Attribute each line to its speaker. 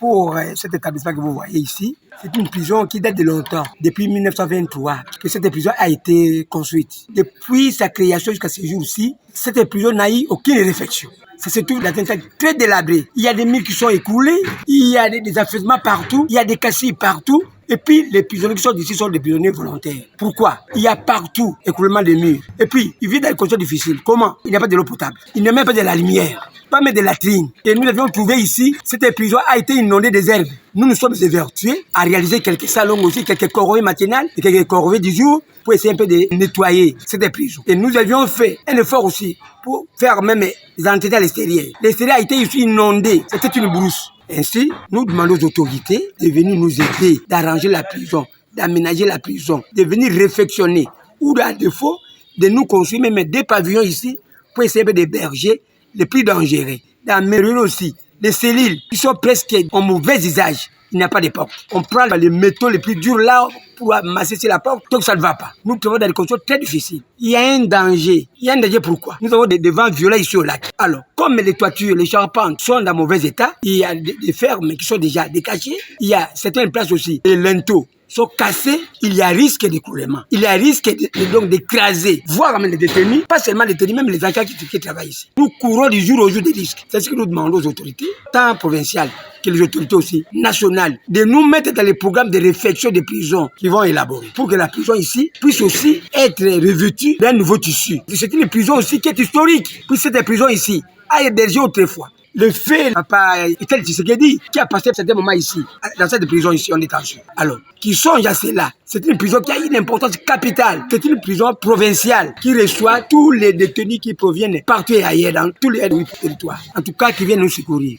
Speaker 1: pour cet établissement que vous voyez ici. C'est une prison qui date de longtemps, depuis 1923, que cette prison a été construite. Depuis sa création jusqu'à ce jour-ci, cette prison n'a eu aucune réflexion. Ça se trouve dans un état très délabré. Il y a des murs qui sont écoulés, il y a des affaissements partout, il y a des cassis partout. Et puis, les prisonniers qui sont d'ici sont des prisonniers volontaires. Pourquoi? Il y a partout écoulement de murs. Et puis, ils vivent dans des conditions difficiles. Comment? Il n'y a pas de l'eau potable. Il n'y a même pas de la lumière. Pas même de latrines. Et nous avions trouvé ici, cette prison a été inondée des herbes. Nous sommes évertués à réaliser quelques salons aussi, quelques corvées matinales et quelques corvées du jour pour essayer un peu de nettoyer cette prison. Et nous avions fait un effort aussi pour faire même les entretiens à l'extérieur. L'extérieur a été ici inondé. C'était une brousse. Ainsi, nous demandons aux autorités de venir nous aider, d'arranger la prison, d'aménager la prison, de venir réfectionner ou à défaut de nous construire même des pavillons ici pour essayer d'héberger les plus dangereux, d'améliorer aussi les cellules qui sont presque en mauvais usage. Il n'y a pas de porte. On prend les métaux les plus durs là pour masser sur la porte, donc ça ne va pas. Nous travaillons dans des conditions très difficiles. Il y a un danger. Il y a un danger pourquoi? Nous avons des vents violents ici au lac. Alors, comme les toitures, les charpentes sont dans mauvais état, il y a des fermes qui sont déjà décachées, il y a certaines places aussi, les linteaux sont cassés, il y a risque d'écoulement. Il y a risque donc d'écraser, voire même les détenus, pas seulement les détenus, même les agents qui travaillent ici. Nous courons du jour au jour des risques. C'est ce que nous demandons aux autorités, tant provinciales que les autorités aussi nationales, de nous mettre dans les programmes de réflexion des prisons qui vont élaborer, pour que la prison ici puisse aussi être revêtue d'un nouveau tissu. C'est une prison aussi qui est historique, puis cette prison ici a hébergé autrefois. Le fait, papa Etel Tshisekedi, qui a passé un certain moment ici, dans cette prison ici en détention. Alors, qui songe à cela, c'est une prison qui a une importance capitale. C'est une prison provinciale qui reçoit tous les détenus qui proviennent partout et ailleurs, dans tous les territoires. En tout cas, qui viennent nous secourir.